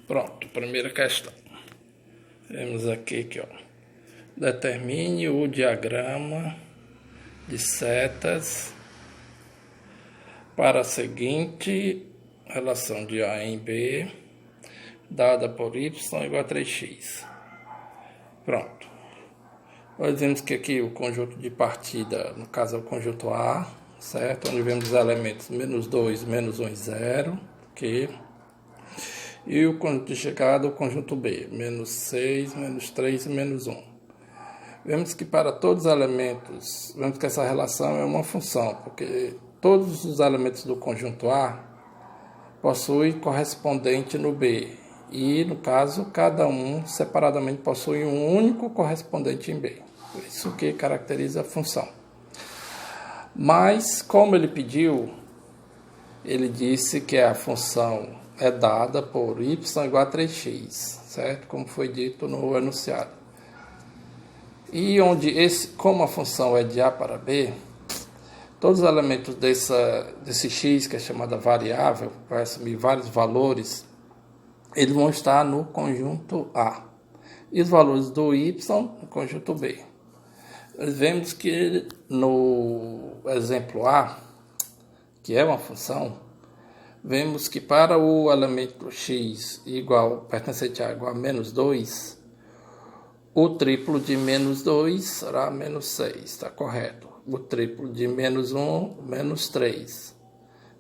Pronto, primeira questão. Temos aqui, ó. Determine o diagrama de setas para a seguinte relação de A em B, dada por y igual a 3x. Pronto. Nós vemos que aqui o conjunto de partida, no caso é o conjunto A, certo? Onde vemos os elementos menos 2, menos 1 e 0, ok? E o conjunto de chegada, o conjunto B, menos 6, menos 3 e menos 1. Vemos que para todos os elementos, vemos que essa relação é uma função, porque todos os elementos do conjunto A possuem correspondente no B. E, no caso, cada um separadamente possui um único correspondente em B. Isso que caracteriza a função. Mas, como ele pediu, ele disse que a função é dada por y igual a 3x, certo? Como foi dito no enunciado. E onde como a função é de A para B, todos os elementos desse x, que é chamada variável, vai assumir vários valores, eles vão estar no conjunto A. E os valores do y no conjunto B. Nós vemos que no exemplo A, que é uma função, vemos que para o elemento x pertencente a igual a menos 2, o triplo de menos 2 será menos 6, está correto. O triplo de menos 1, menos 3.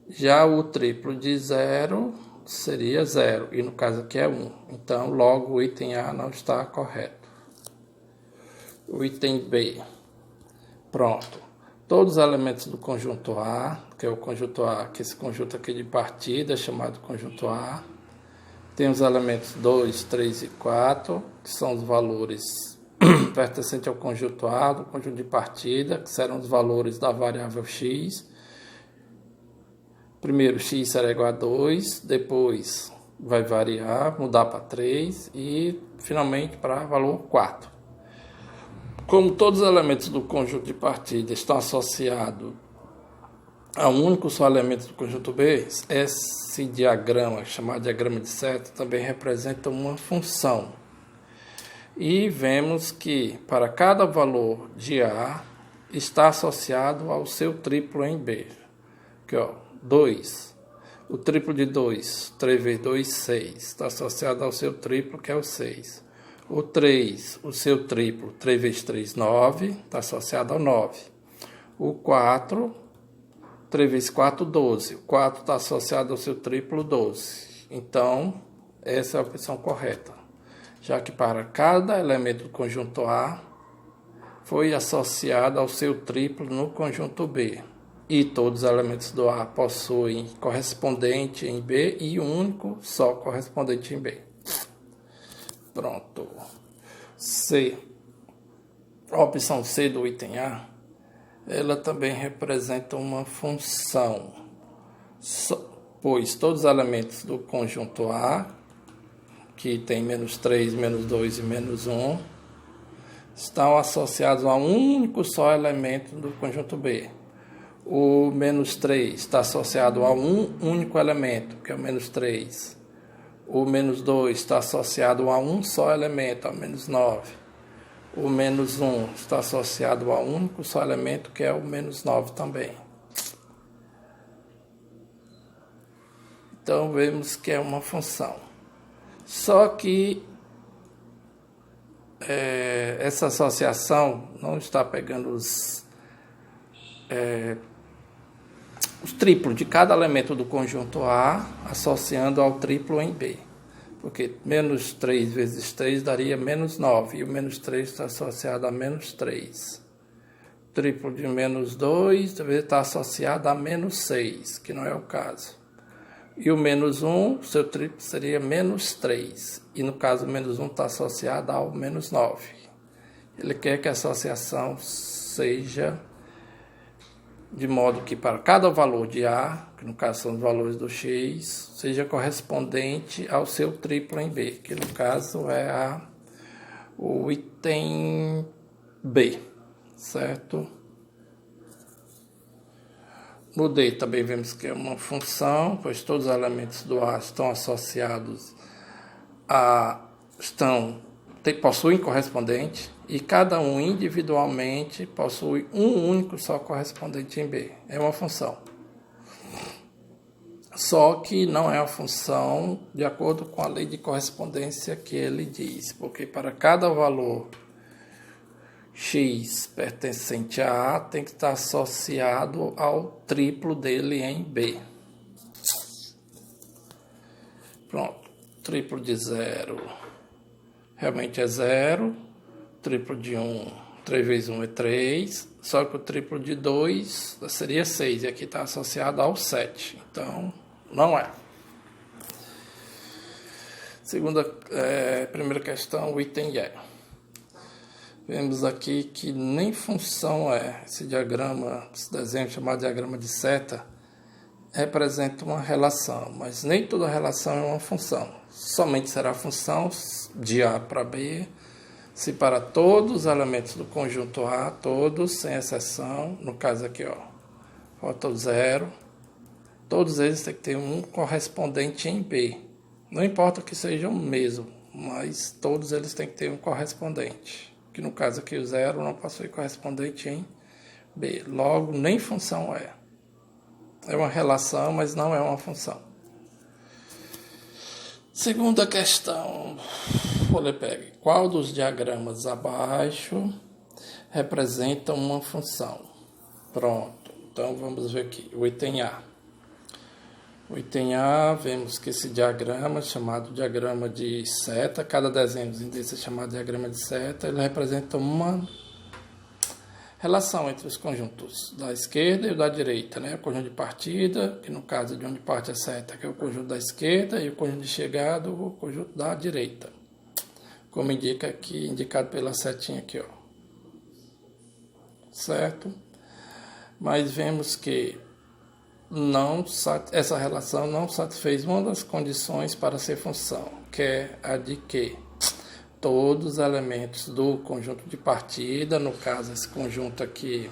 Já o triplo de 0 seria 0, e no caso aqui é 1. Então, logo o item A não está correto. O item B. Pronto. Todos os elementos do conjunto A, que é o conjunto A, que esse conjunto aqui de partida é chamado conjunto A. Tem os elementos 2, 3 e 4, que são os valores pertencentes ao conjunto A, do conjunto de partida, que serão os valores da variável x. Primeiro, x será igual a 2, depois vai variar, mudar para 3 e, finalmente, para valor 4. Como todos os elementos do conjunto de partida estão associados a um único só elemento do conjunto B, esse diagrama, chamado diagrama de seta, também representa uma função. E vemos que para cada valor de A está associado ao seu triplo em B. Aqui, ó, 2. O triplo de 2, 3 vezes 2, 6. Está associado ao seu triplo, que é o 6. O 3, o seu triplo, 3 vezes 3, 9, está associado ao 9. O 4, 3 vezes 4, 12. O 4 está associado ao seu triplo, 12. Então, essa é a opção correta, já que para cada elemento do conjunto A foi associado ao seu triplo no conjunto B. E todos os elementos do A possuem correspondente em B e um único só correspondente em B. Pronto. C. A opção C do item A, ela também representa uma função, pois todos os elementos do conjunto A, que tem menos 3, menos 2 e menos 1, estão associados a um único só elemento do conjunto B. O menos 3 está associado a um único elemento, que é o menos 3. O menos 2 está associado a um só elemento, a menos 9. O menos 1 está associado a um único só elemento, que é o menos 9 também. Então, vemos que é uma função. Só que essa associação não está pegando os triplos de cada elemento do conjunto A, associando ao triplo em B. Porque menos 3 vezes 3 daria menos 9, e o menos 3 está associado a menos 3. O triplo de menos 2 deve estar associado a menos 6, que não é o caso. E o menos 1, seu triplo seria menos 3, e no caso o menos 1 está associado ao menos 9. Ele quer que a associação seja de modo que para cada valor de A, que no caso são os valores do x, seja correspondente ao seu triplo em B, que no caso é o item B, certo? No D também vemos que é uma função, pois todos os elementos do A estão associados possuem correspondente e cada um individualmente possui um único só correspondente em B. É uma função. Só que não é uma função de acordo com a lei de correspondência que ele diz, porque para cada valor x pertencente a A tem que estar associado ao triplo dele em B. Pronto, triplo de 0 realmente é 0, triplo de 1, 3 vezes 1 é 3, só que o triplo de 2 seria 6, e aqui está associado ao 7, então não é. Primeira questão, o item E. Vemos aqui que nem função é. Esse diagrama, esse desenho chamado diagrama de seta, representa uma relação, mas nem toda relação é uma função. Somente será função de A para B, se para todos os elementos do conjunto A, todos, sem exceção, no caso aqui, falta o 0, todos eles têm que ter um correspondente em B. Não importa que sejam o mesmo, mas todos eles têm que ter um correspondente. Que no caso aqui o 0 não possui correspondente em B. Logo, nem função é. É uma relação, mas não é uma função. Segunda questão. Pegue. Qual dos diagramas abaixo representa uma função? Pronto. Então vamos ver aqui. O item A. O item A, vemos que esse diagrama, chamado diagrama de seta, cada desenho desse é chamado diagrama de seta, ele representa uma relação entre os conjuntos da esquerda e o da direita, né? O conjunto de partida, que no caso de onde parte a seta, que é o conjunto da esquerda, e o conjunto de chegada, o conjunto da direita. Como indica aqui, indicado pela setinha aqui, Certo? Mas vemos que essa relação não satisfez uma das condições para ser função, que é a de que todos os elementos do conjunto de partida, no caso esse conjunto aqui,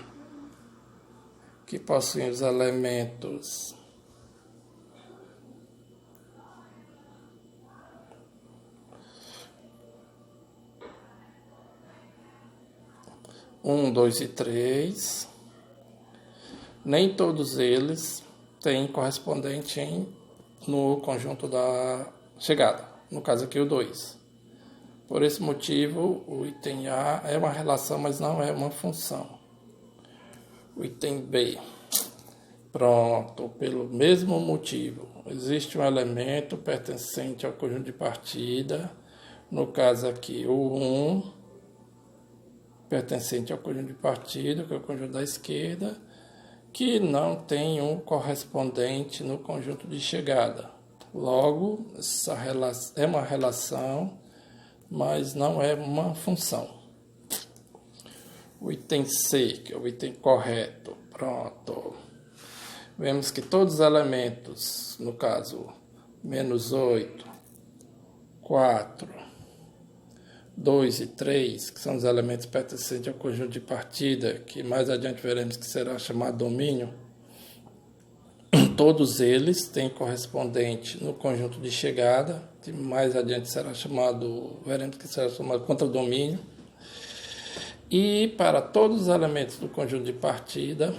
que possuem os elementos 1, 2 e 3, nem todos eles têm correspondente no conjunto da chegada, no caso aqui o 2. Por esse motivo, o item A é uma relação, mas não é uma função. O item B. Pronto, pelo mesmo motivo. Existe um elemento pertencente ao conjunto de partida, no caso aqui o 1, pertencente ao conjunto de partida, que é o conjunto da esquerda, que não tem um correspondente no conjunto de chegada. Logo, essa é uma relação, mas não é uma função. O item C, que é o item correto, pronto. Vemos que todos os elementos, no caso, -8, 4, 2 e 3, que são os elementos pertencentes ao conjunto de partida, que mais adiante veremos que será chamado domínio, todos eles têm correspondente no conjunto de chegada, que mais adiante veremos que será chamado contradomínio, e para todos os elementos do conjunto de partida,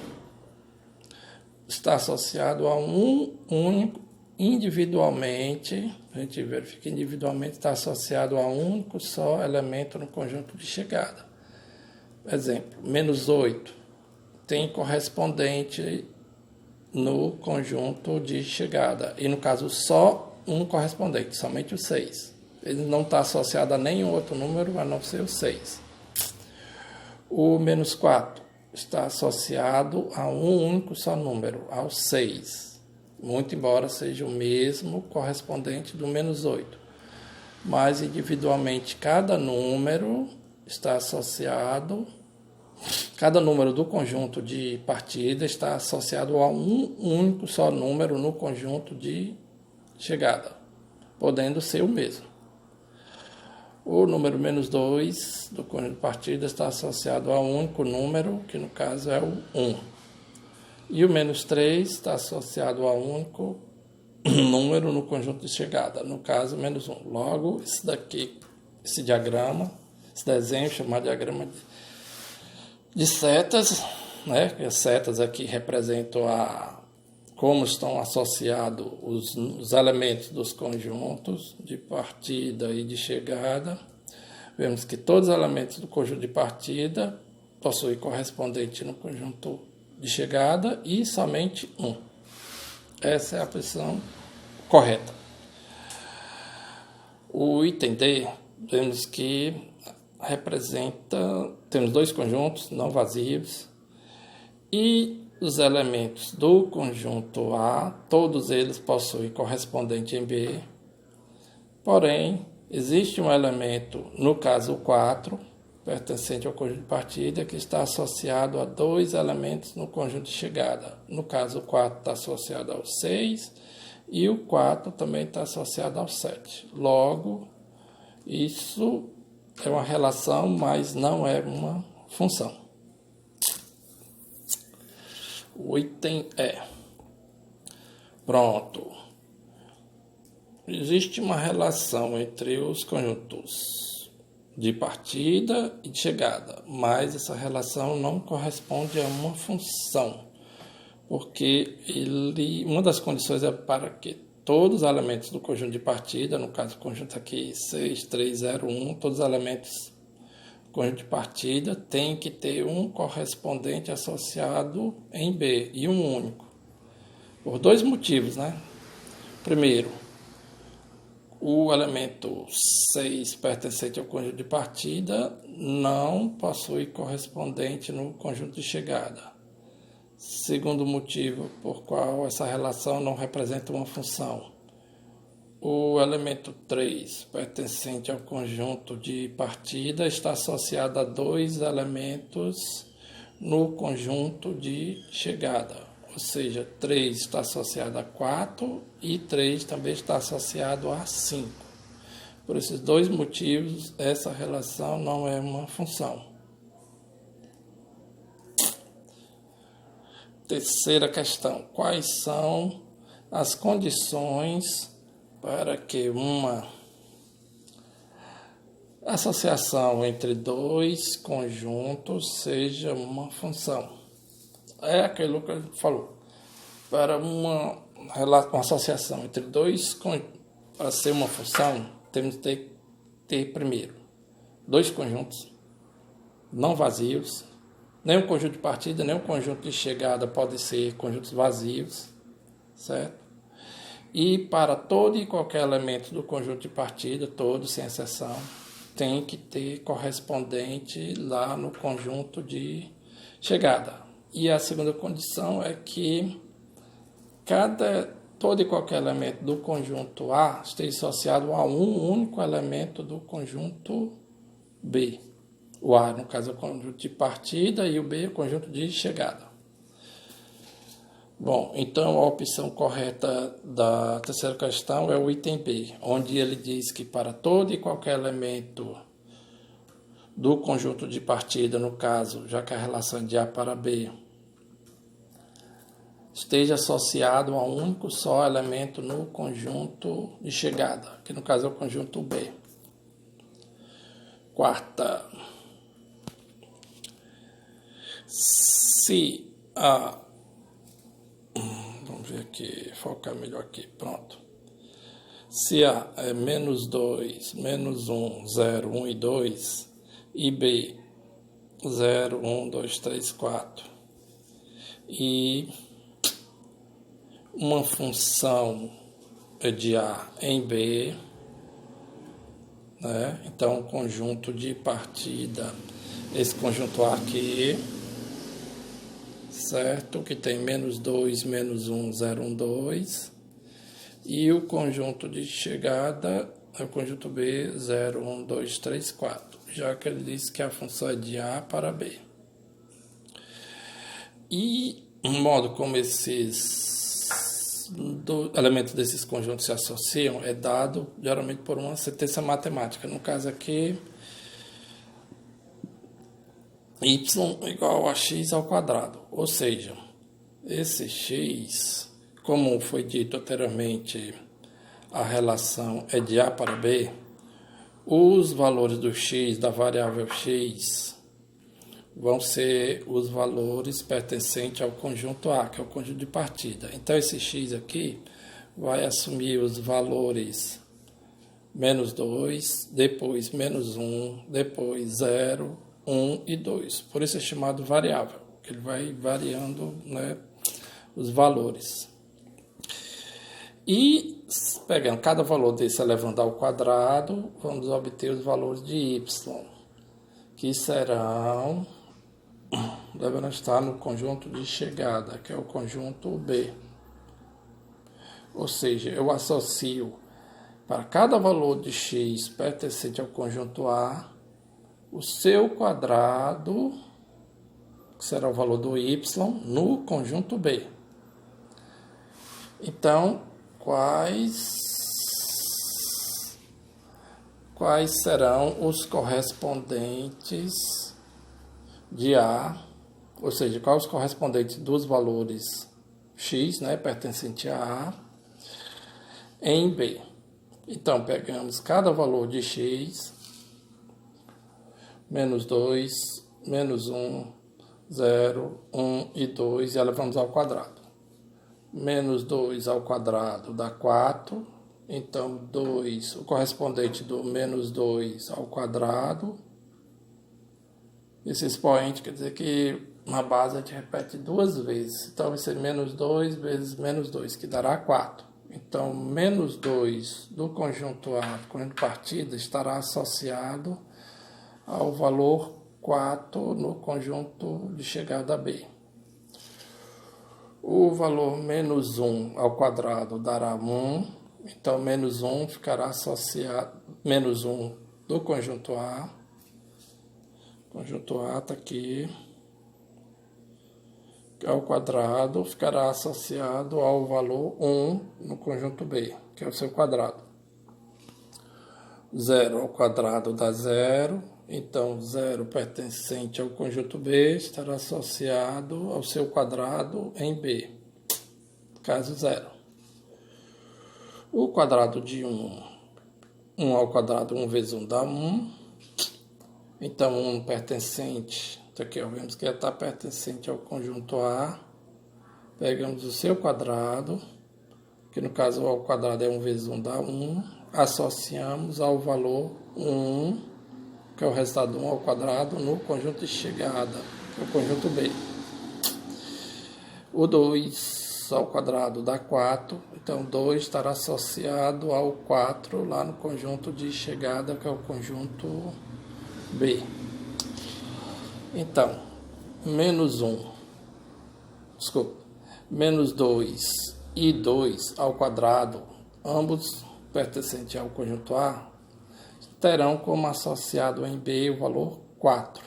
está associado a um único, individualmente, a gente verifica individualmente, está associado a um único só elemento no conjunto de chegada. Exemplo, -8 tem correspondente no conjunto de chegada, e no caso só um correspondente, somente o 6. Ele não está associado a nenhum outro número, a não ser o 6. O -4 está associado a um único só número, ao 6, muito embora seja o mesmo correspondente do -8. Mas individualmente cada número está associado, cada número do conjunto de partida está associado a um único só número no conjunto de chegada, podendo ser o mesmo. O número -2 do conjunto de partida está associado a um único número, que no caso é o 1. E o -3 está associado a um único número no conjunto de chegada, no caso, menos 1. Logo, isso daqui, esse diagrama, esse desenho chamado diagrama de setas, né? As setas aqui representam como estão associados os elementos dos conjuntos de partida e de chegada. Vemos que todos os elementos do conjunto de partida possuem correspondente no conjunto de chegada e somente um. Essa é a posição correta. O item D, vemos que temos dois conjuntos não vazios e os elementos do conjunto A, todos eles possuem correspondente em B, porém, existe um elemento, no caso o 4, pertencente ao conjunto de partida, que está associado a dois elementos no conjunto de chegada. No caso, o 4 está associado ao 6 e o 4 também está associado ao 7. Logo, isso é uma relação, mas não é uma função. O item E. Pronto. Existe uma relação entre os conjuntos de partida e de chegada, mas essa relação não corresponde a uma função, porque uma das condições é para que todos os elementos do conjunto de partida, no caso o conjunto aqui 6, 3, 0, 1, todos os elementos conjunto de partida tem que ter um correspondente associado em B e um único. Por dois motivos, né? Primeiro, o elemento 6 pertencente ao conjunto de partida não possui correspondente no conjunto de chegada. Segundo motivo por qual essa relação não representa uma função. O elemento 3, pertencente ao conjunto de partida, está associado a dois elementos no conjunto de chegada. Ou seja, 3 está associado a 4 e 3 também está associado a 5. Por esses dois motivos, essa relação não é uma função. Terceira questão. Quais são as condições para que uma associação entre dois conjuntos seja uma função? É aquilo que a gente falou. Para uma associação entre dois conjuntos, para ser uma função, temos que ter primeiro dois conjuntos não vazios. Nem um conjunto de partida, nem um conjunto de chegada pode ser conjuntos vazios, certo? E para todo e qualquer elemento do conjunto de partida, todo sem exceção, tem que ter correspondente lá no conjunto de chegada. E a segunda condição é que todo e qualquer elemento do conjunto A esteja associado a um único elemento do conjunto B. O A, no caso, é o conjunto de partida e o B é o conjunto de chegada. Bom, então a opção correta da terceira questão é o item B, onde ele diz que para todo e qualquer elemento do conjunto de partida, no caso, já que a relação é de A para B, esteja associado a um único só elemento no conjunto de chegada, que no caso é o conjunto B. Quarta. Se a... Vamos ver aqui, focar melhor aqui, pronto. Se A é menos 2, menos 1, 0, 1 e 2, e B 0, 1, 2, 3, 4, e uma função é de A em B, né? Então, conjunto de partida, esse conjunto A aqui, certo? Que tem menos 2, menos 1, 0, 1, 2. E o conjunto de chegada é o conjunto B, 0, 1, 2, 3, 4. Já que ele disse que a função é de A para B. E o modo como esses elementos desses conjuntos se associam é dado geralmente por uma sentença matemática. No caso aqui, y igual a x ao quadrado. Ou seja, esse x como foi dito anteriormente, a relação é de A para B, os valores do x, da variável x, vão ser os valores pertencentes ao conjunto A, que é o conjunto de partida. Então, esse x aqui vai assumir os valores menos 2, depois menos 1, depois 0, 1 e 2. Por isso é chamado variável, que ele vai variando, né, os valores. E, pegando cada valor desse elevando ao quadrado, vamos obter os valores de y, que serão, devem estar no conjunto de chegada, que é o conjunto B. Ou seja, eu associo para cada valor de x pertencente ao conjunto A, o seu quadrado, que será o valor do y, no conjunto B. Então, quais serão os correspondentes de A, ou seja, quais os correspondentes dos valores x, né, pertencente a A, em B. Então, pegamos cada valor de x, menos 2, menos 1, 0, 1 e 2, e elevamos ao quadrado. Menos 2 ao quadrado dá 4, então 2, o correspondente do menos 2 ao quadrado. Esse expoente quer dizer que na base a gente repete duas vezes, então vai ser menos 2 vezes menos 2, que dará 4. Então, menos 2 do conjunto A, do conjunto de partida, estará associado ao valor 4 no conjunto de chegada B. O valor menos 1 ao quadrado dará 1, então menos 1 ficará associado, menos 1 do conjunto A. O conjunto A está aqui. Ao quadrado ficará associado ao valor 1 no conjunto B, que é o seu quadrado. 0 ao quadrado dá 0, então 0 pertencente ao conjunto B estará associado ao seu quadrado em B, caso 0. O quadrado de 1, 1 ao quadrado, 1 vezes 1 dá 1, então 1 pertencente, aqui ó, vemos que está pertencente ao conjunto A, pegamos o seu quadrado, que no caso ao quadrado é 1 vezes 1 dá 1, associamos ao valor 1, que é o resultado de 1 ao quadrado, no conjunto de chegada, que é o conjunto B. O 2 ao quadrado dá 4, então 2 estará associado ao 4 lá no conjunto de chegada, que é o conjunto B. Então, menos 2 e 2 ao quadrado, ambos pertencentes ao conjunto A, terão como associado em B o valor 4.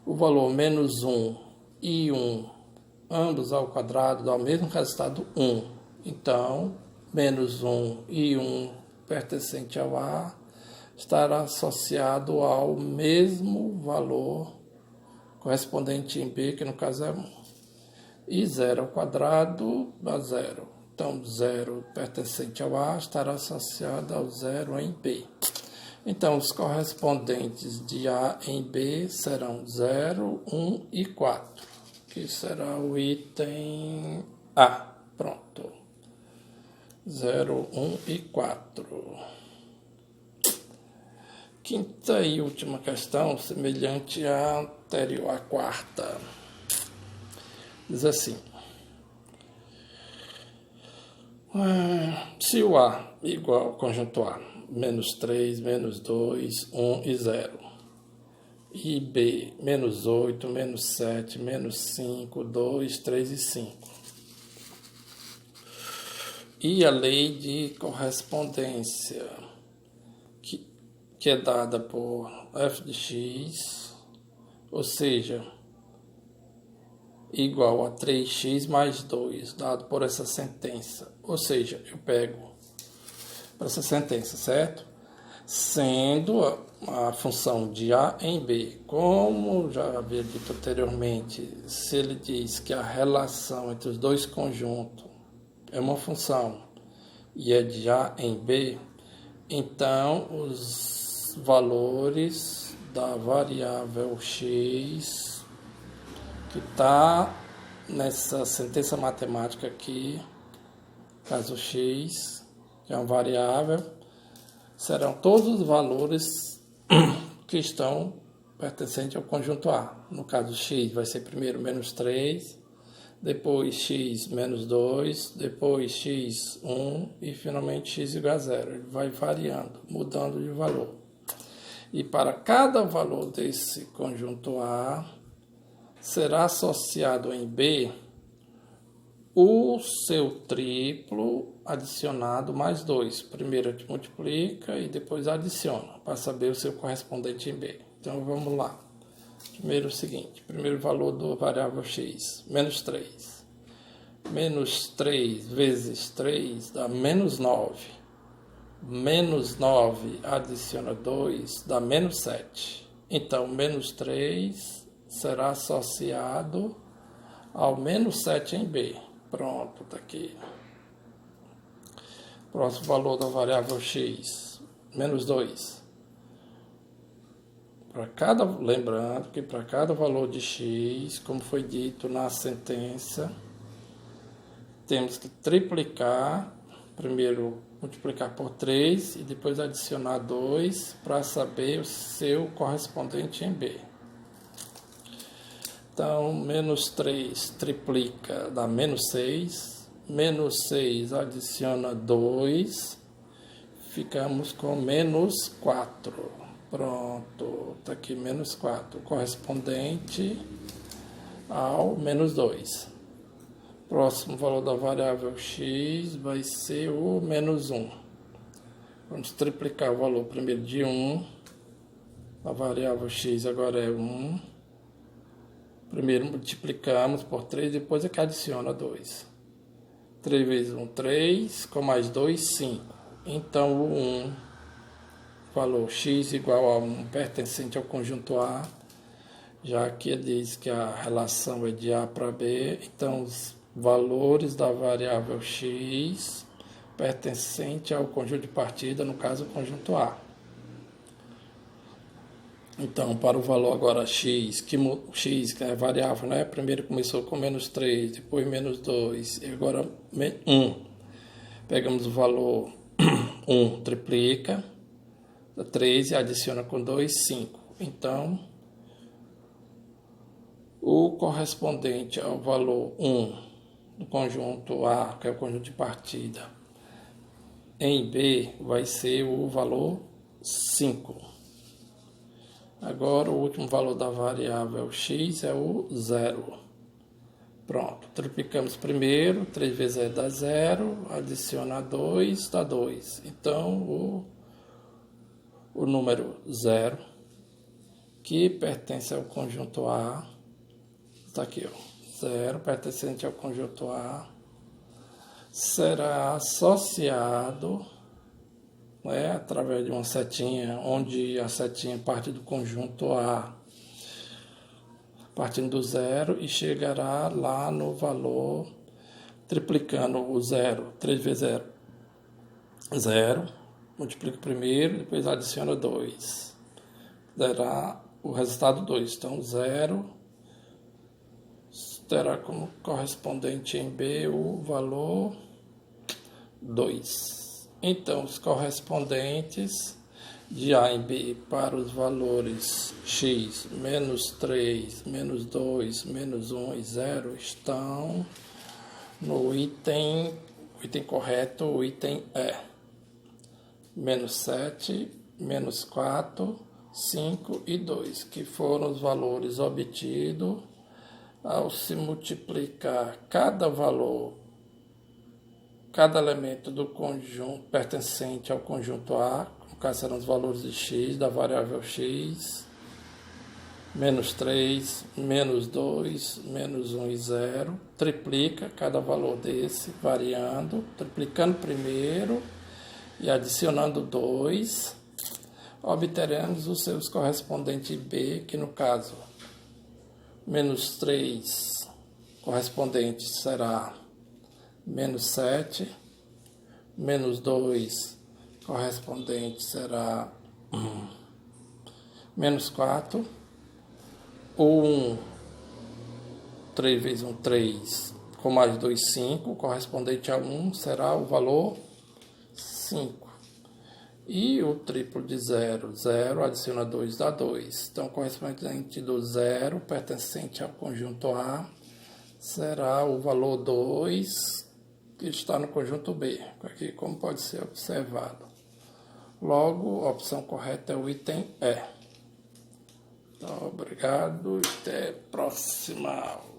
O valor menos 1 e 1, ambos ao quadrado, dá o mesmo resultado 1. Então, menos 1 e 1 pertencente ao A estará associado ao mesmo valor correspondente em B, que no caso é 1. E 0 ao quadrado dá 0. Então, 0 pertencente ao A estará associado ao 0 em B. Então, os correspondentes de A em B serão 0, 1 e 4, que será o item A. Pronto. 0, 1 e 4. Quinta e última questão, semelhante à anterior, à quarta. Diz assim: se o A igual ao conjunto A, menos 3, menos 2, 1 e 0, e B, menos 8, menos 7, menos 5, 2, 3 e 5. E a lei de correspondência, que é dada por f de x, ou seja, igual a 3x mais 2, dado por essa sentença. Ou seja, eu pego essa sentença, certo? Sendo a função de A em B, como já havia dito anteriormente, se ele diz que a relação entre os dois conjuntos é uma função e é de A em B, então os valores da variável x que está nessa sentença matemática aqui, caso x, que é uma variável, serão todos os valores que estão pertencentes ao conjunto A. No caso x vai ser primeiro menos 3, depois x menos 2, depois x 1 e finalmente x igual a 0. Ele vai variando, mudando de valor. E para cada valor desse conjunto A, será associado em B o seu triplo adicionado mais 2. Primeiro a gente multiplica e depois adiciona, para saber o seu correspondente em B. Então vamos lá. Primeiro o seguinte, primeiro valor da variável x, menos 3. Menos 3 vezes 3 dá menos 9. Menos 9 adiciona 2 dá menos 7. Então, menos 3 será associado ao menos 7 em B. Pronto, está aqui. Próximo valor da variável x, menos 2. Lembrando que para cada valor de x, como foi dito na sentença, temos que triplicar, primeiro multiplicar por 3 e depois adicionar 2 para saber o seu correspondente em B. Então, menos 3 triplica, dá menos 6. Menos 6 adiciona 2. Ficamos com menos 4. Pronto, está aqui menos 4, correspondente ao menos 2. Próximo valor da variável x vai ser o menos 1. Vamos triplicar o valor primeiro de 1. A variável x agora é 1. Primeiro multiplicamos por 3, depois é que adiciona 2. 3 vezes 1, 3, com mais 2, 5. Então, o 1, valor x igual a 1, pertencente ao conjunto A, já que ele diz que a relação é de A para B, então os valores da variável x pertencente ao conjunto de partida, no caso, o conjunto A. Então, para o valor agora x, que é variável, né? Primeiro começou com menos 3, depois menos 2, e agora 1. Pegamos o valor 1, triplica, 3 e adiciona com 2, 5. Então, o correspondente ao valor 1 do conjunto A, que é o conjunto de partida, em B vai ser o valor 5. Agora, o último valor da variável x é o 0. Pronto, triplicamos primeiro, 3 vezes 0 dá 0, adiciona 2, dá 2. Então, o número 0, que pertence ao conjunto A, está aqui, ó, 0, pertencente ao conjunto A, será associado, né, através de uma setinha, onde a setinha parte do conjunto A, partindo do 0, e chegará lá no valor, triplicando o 0, 3 vezes 0, 0, multiplica primeiro, depois adiciona 2. Dará o resultado 2. Então, 0 terá como correspondente em B o valor 2. Então, os correspondentes de A em B para os valores x, menos 3, menos 2, menos 1 e 0 estão no item correto, o item E. Menos 7, menos 4, 5 e 2, que foram os valores obtidos ao se multiplicar cada valor, cada elemento do conjunto pertencente ao conjunto A, no caso serão os valores de x, da variável x, menos 3, menos 2, menos 1 e 0, triplica cada valor desse, variando, triplicando primeiro e adicionando 2, obteremos os seus correspondentes B, que no caso, menos 3 correspondente será menos 7, menos 2, correspondente será menos 4, o 1, 3 vezes 1, 3, com mais 2, 5, correspondente a 1 será o valor 5. E o triplo de 0, 0, adiciona 2, dá 2. Então, correspondente do 0, pertencente ao conjunto A, será o valor 2, que está no conjunto B, aqui como pode ser observado. Logo, a opção correta é o item E. Então, obrigado e até a próxima aula.